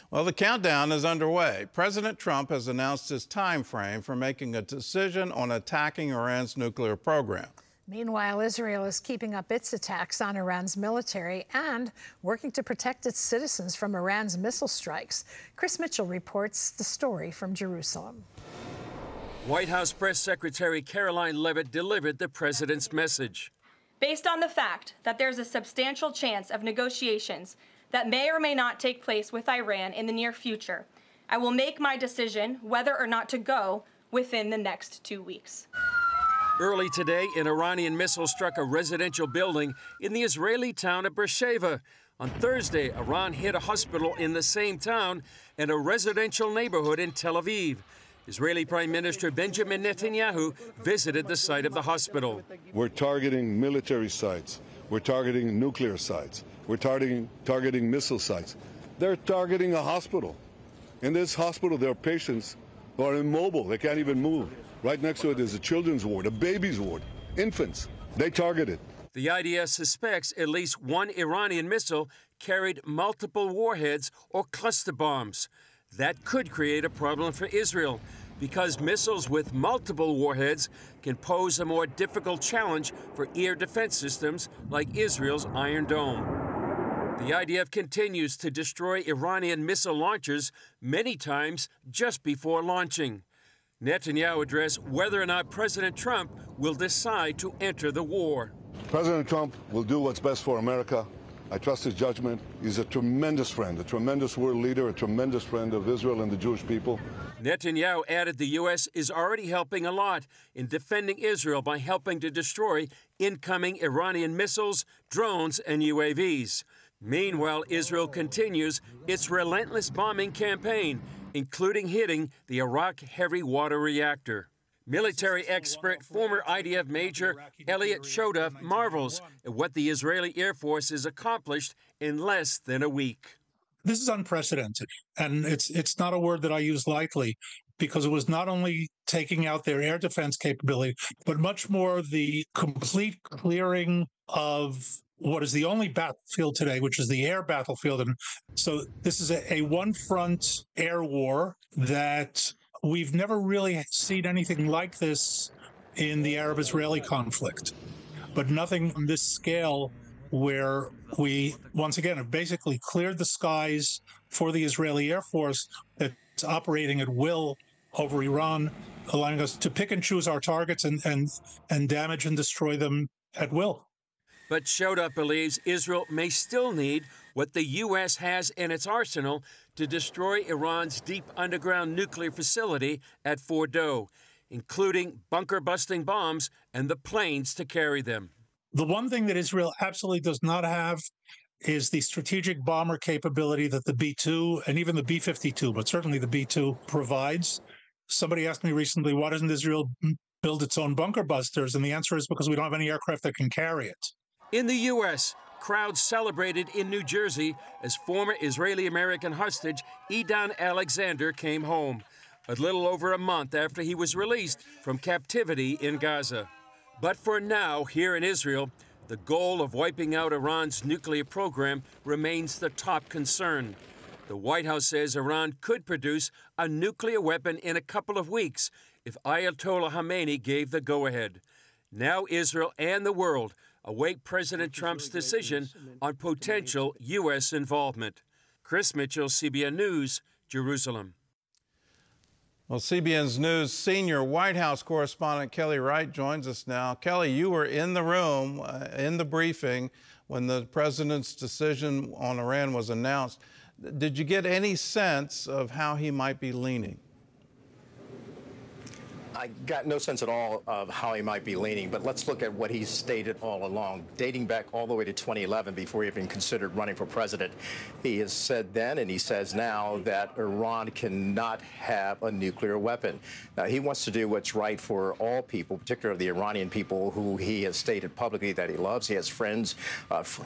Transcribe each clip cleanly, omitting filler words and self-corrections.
Well, the countdown is underway. President Trump has announced his time frame for making a decision on attacking Iran's nuclear program. Meanwhile, Israel is keeping up its attacks on Iran's military and working to protect its citizens from Iran's missile strikes. Chris Mitchell reports the story from Jerusalem. White House Press Secretary Karoline Leavitt delivered the president's message. Based on the fact that there's a substantial chance of negotiations that may or may not take place with Iran in the near future, I will make my decision whether or not to go within the next 2 weeks. Early today, an Iranian missile struck a residential building in the Israeli town of Beersheva. On Thursday, Iran hit a hospital in the same town and a residential neighborhood in Tel Aviv. Israeli Prime Minister Benjamin Netanyahu visited the site of the hospital. We're targeting military sites. We're targeting nuclear sites. We're targeting missile sites. They're targeting a hospital. In this hospital, there are patients who are immobile. They can't even move. Right next to it is a children's ward, a baby's ward, infants. They targeted. The IDF suspects at least one Iranian missile carried multiple warheads or cluster bombs. That could create a problem for Israel because missiles with multiple warheads can pose a more difficult challenge for air defense systems like Israel's Iron Dome. The IDF continues to destroy Iranian missile launchers many times just before launching. Netanyahu addressed whether or not President Trump will decide to enter the war. President Trump will do what's best for America. I trust his judgment. He's a tremendous friend, a tremendous world leader, a tremendous friend of Israel and the Jewish people. Netanyahu added the U.S. is already helping a lot in defending Israel by helping to destroy incoming Iranian missiles, drones, and UAVs. Meanwhile, Israel continues its relentless bombing campaign, including hitting the Iraq heavy water reactor. Military expert, former IDF Major Elliot Shoda marvels at what the Israeli Air Force has accomplished in less than a week. This is unprecedented, and it's not a word that I use lightly, because it was not only taking out their air defense capability, but much more the complete clearing of what is the only battlefield today, which is the air battlefield. And so this is a one-front air war that we've never really seen anything like this in the Arab-Israeli conflict, but nothing on this scale where we, once again, have basically cleared the skies for the Israeli Air Force that's operating at will over Iran, allowing us to pick and choose our targets and damage and destroy them at will. But Shoda believes Israel may still need what the U.S. has in its arsenal to destroy Iran's deep underground nuclear facility at Fordow, including bunker-busting bombs and the planes to carry them. The one thing that Israel absolutely does not have is the strategic bomber capability that the B-2 and even the B-52, but certainly the B-2 provides. Somebody asked me recently, why doesn't Israel build its own bunker busters? And the answer is because we don't have any aircraft that can carry it. In the U.S., crowds celebrated in New Jersey as former Israeli-American hostage Idan Alexander came home, a little over a month after he was released from captivity in Gaza. But for now, here in Israel, the goal of wiping out Iran's nuclear program remains the top concern. The White House says Iran could produce a nuclear weapon in a couple of weeks if Ayatollah Khamenei gave the go-ahead. Now Israel and the world await President Trump's decision on potential U.S. involvement. Chris Mitchell, CBN News, Jerusalem. Well, CBN News senior White House correspondent Kelly Wright joins us now. Kelly, you were in the room, in the briefing, when the president's decision on Iran was announced. Did you get any sense of how he might be leaning? I got no sense at all of how he might be leaning, but let's look at what he's stated all along, dating back all the way to 2011 before he even considered running for president. He has said then, and he says now, that Iran cannot have a nuclear weapon. Now, he wants to do what's right for all people, particularly the Iranian people who he has stated publicly that he loves. He has friends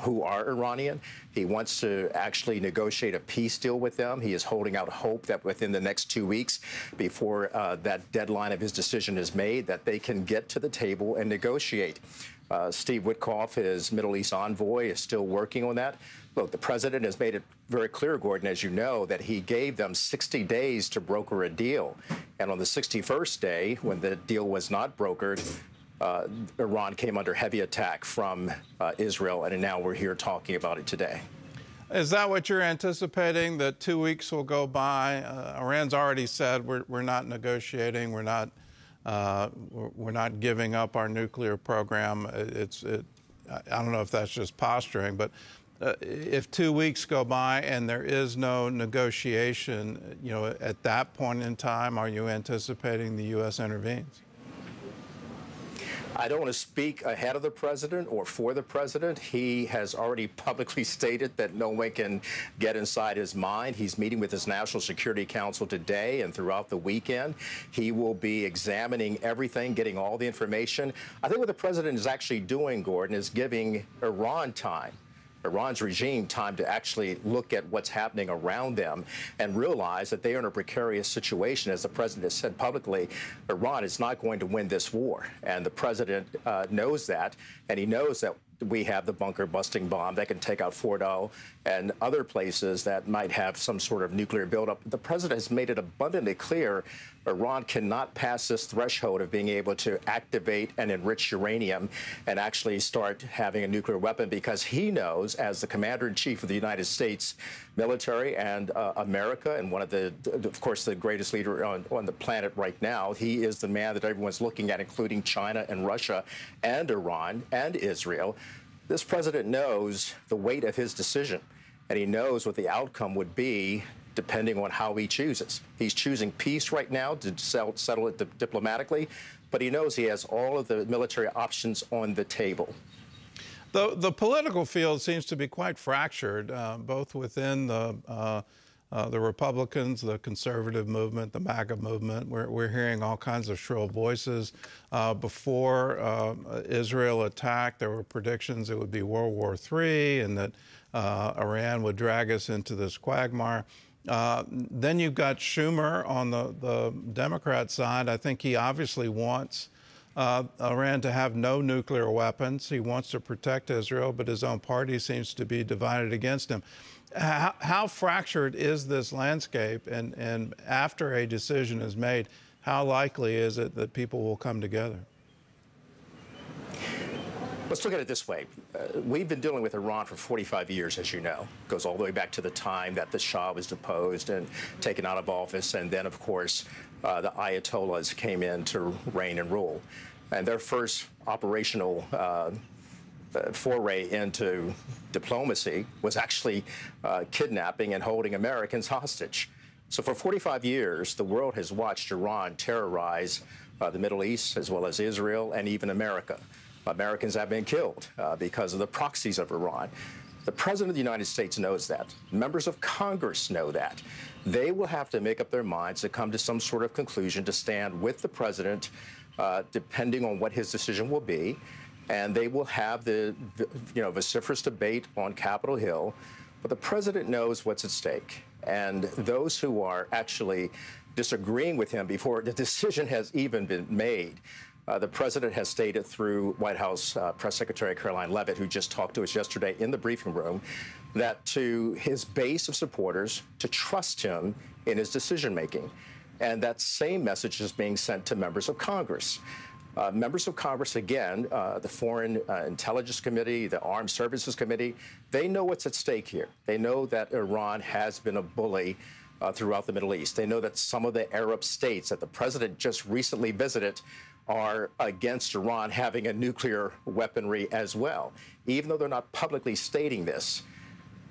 who are Iranian. He wants to actually negotiate a peace deal with them. He is holding out hope that within the next 2 weeks, before that deadline of his decision is made, that they can get to the table and negotiate. Steve Witkoff, his Middle East envoy, is still working on that. Look, the president has made it very clear, Gordon, as you know, that he gave them 60 days to broker a deal. And on the 61st day, when the deal was not brokered, Iran came under heavy attack from Israel, and now we're here talking about it today. Is that what you're anticipating, that 2 weeks will go by? Iran's already said we're not negotiating, we're not giving up our nuclear program. I don't know if that's just posturing, but if 2 weeks go by and there is no negotiation, you know, at that point in time, are you anticipating the U.S. intervenes? I don't want to speak ahead of the president or for the president. He has already publicly stated that no one can get inside his mind. He's meeting with his National Security Council today and throughout the weekend. He will be examining everything, getting all the information. I think what the president is actually doing, Gordon, is giving Iran's regime time to actually look at what's happening around them and realize that they are in a precarious situation. As the president has said publicly, Iran is not going to win this war. And the president knows that, and he knows that we have the bunker-busting bomb that can take out Fordow and other places that might have some sort of nuclear buildup. The president has made it abundantly clear Iran cannot pass this threshold of being able to activate and enrich uranium and actually start having a nuclear weapon, because he knows, as the commander-in-chief of the United States military and America, and one of the, of course, the greatest leader on the planet right now, he is the man that everyone's looking at, including China and Russia and Iran and Israel. This president knows the weight of his decision, and he knows what the outcome would be depending on how he chooses. He's choosing peace right now to settle it diplomatically, but he knows he has all of the military options on the table. The political field seems to be quite fractured, both within the Republicans, the conservative movement, the MAGA movement. We're hearing all kinds of shrill voices. Before Israel attacked, there were predictions it would be World War III and that Iran would drag us into this quagmire. Then you've got Schumer on the Democrat side. I think he obviously wants Iran to have no nuclear weapons. He wants to protect Israel, but his own party seems to be divided against him. How fractured is this landscape? And after a decision is made, how likely is it that people will come together? Let's look at it this way. We've been dealing with Iran for 45 years, as you know. It goes all the way back to the time that the Shah was deposed and taken out of office. And then, of course, the Ayatollahs came in to reign and rule. And their first operational foray into diplomacy was actually kidnapping and holding Americans hostage. So for 45 years, the world has watched Iran terrorize the Middle East, as well as Israel and even America. Americans have been killed because of the proxies of Iran. The President of the United States knows that. Members of Congress know that. They will have to make up their minds to come to some sort of conclusion to stand with the President, depending on what his decision will be. And they will have the vociferous debate on Capitol Hill. But the President knows what's at stake. And those who are actually disagreeing with him before the decision has even been made, the president has stated through White House Press Secretary Karoline Leavitt, who just talked to us yesterday in the briefing room, that to his base of supporters to trust him in his decision-making. And that same message is being sent to members of Congress. Members of Congress, again, the Foreign Intelligence Committee, the Armed Services Committee, they know what's at stake here. They know that Iran has been a bully throughout the Middle East. They know that some of the Arab states that the president just recently visited are against Iran having a nuclear weaponry as well, even though they're not publicly stating this.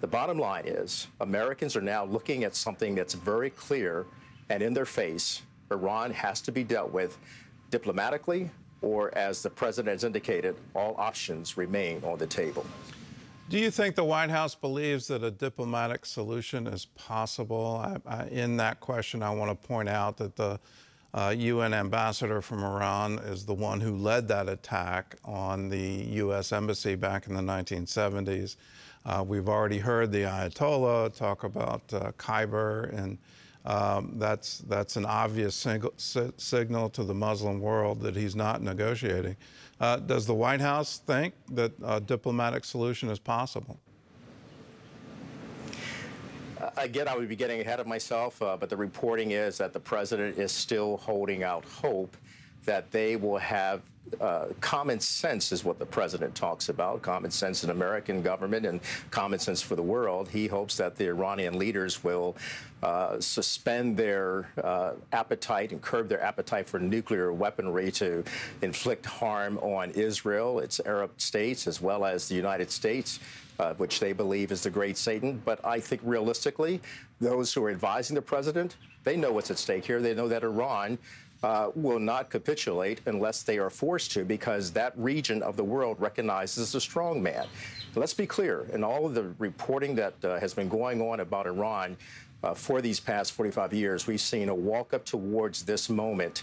The bottom line is Americans are now looking at something that's very clear and in their face. Iran has to be dealt with diplomatically, or as the president has indicated, all options remain on the table. Do you think the White House believes that a diplomatic solution is possible? In that question, I want to point out that the UN ambassador from Iran is the one who led that attack on the U.S. embassy back in the 1970s. We've already heard the Ayatollah talk about Khyber and That's an obvious signal to the Muslim world that he's not negotiating. Does the White House think that a diplomatic solution is possible? Again, I would be getting ahead of myself, but the reporting is that the president is still holding out hope that they will have common sense, is what the president talks about, common sense in American government and common sense for the world. He hopes that the Iranian leaders will suspend their appetite and curb their appetite for nuclear weaponry to inflict harm on Israel, its Arab states, as well as the United States, which they believe is the great Satan. But I think realistically, those who are advising the president, they know what's at stake here. They know that Iran will not capitulate unless they are forced to, because that region of the world recognizes the strong man. Let's be clear, in all of the reporting that has been going on about Iran for these past 45 years, we've seen a walk up towards this moment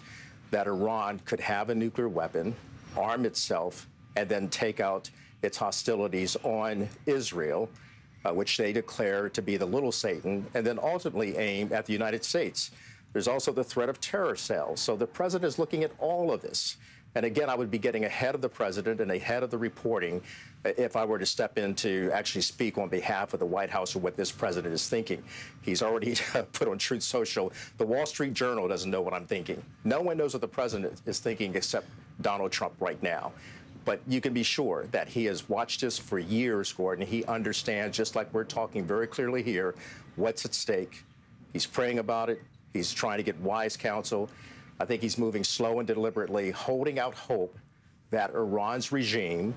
that Iran could have a nuclear weapon, arm itself, and then take out its hostilities on Israel, which they declare to be the little Satan, and then ultimately aim at the United States. There's also the threat of terror cells. So the president is looking at all of this. And again, I would be getting ahead of the president and ahead of the reporting if I were to step in to actually speak on behalf of the White House or what this president is thinking. He's already put on Truth Social, the Wall Street Journal doesn't know what I'm thinking. No one knows what the president is thinking except Donald Trump right now. But you can be sure that he has watched this for years, Gordon. He understands, just like we're talking very clearly here, what's at stake. He's praying about it. He's trying to get wise counsel. I think he's moving slow and deliberately, holding out hope that Iran's regime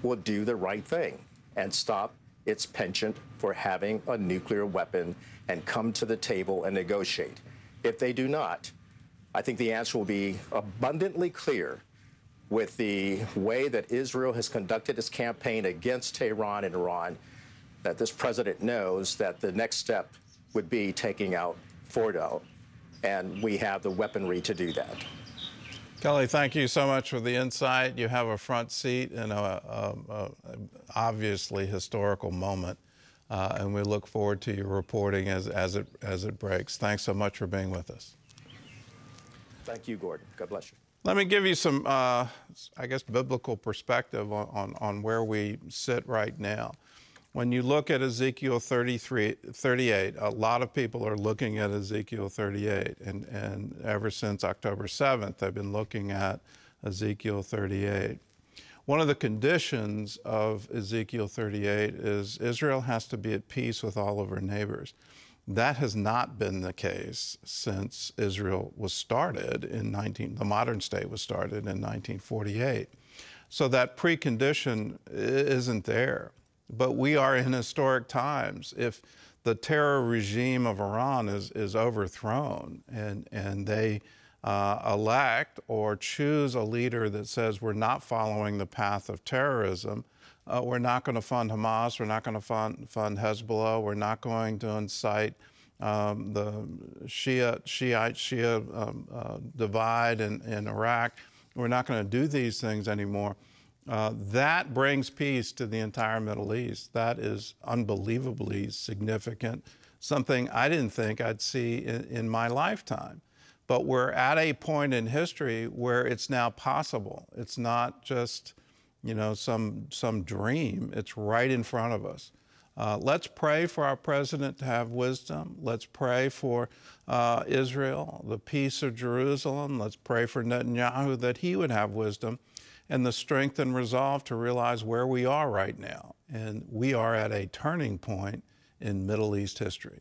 will do the right thing and stop its penchant for having a nuclear weapon and come to the table and negotiate. If they do not, I think the answer will be abundantly clear with the way that Israel has conducted its campaign against Tehran and Iran, that this president knows that the next step would be taking out Fordo. And we have the weaponry to do that. Kelly, thank you so much for the insight. You have a front seat in a obviously historical moment, and we look forward to your reporting as it breaks. Thanks so much for being with us. Thank you, Gordon. God bless you. Let me give you some, I guess, biblical perspective on where we sit right now. When you look at Ezekiel 38, a lot of people are looking at Ezekiel 38, and ever since October 7th, they've been looking at Ezekiel 38. One of the conditions of Ezekiel 38 is Israel has to be at peace with all of her neighbors. That has not been the case since Israel was started the modern state was started in 1948. So that precondition isn't there. But we are in historic times. If the terror regime of Iran is overthrown and they elect or choose a leader that says we're not following the path of terrorism, we're not going to fund Hamas, we're not going to fund Hezbollah, we're not going to incite the Shiite-Shia divide in Iraq, we're not going to do these things anymore. That brings peace to the entire Middle East. That is unbelievably significant, something I didn't think I'd see in my lifetime. But we're at a point in history where it's now possible. It's not just, you know, some dream. It's right in front of us. Let's pray for our president to have wisdom. Let's pray for Israel, the peace of Jerusalem. Let's pray for Netanyahu that he would have wisdom and the strength and resolve to realize where we are right now. And we are at a turning point in Middle East history.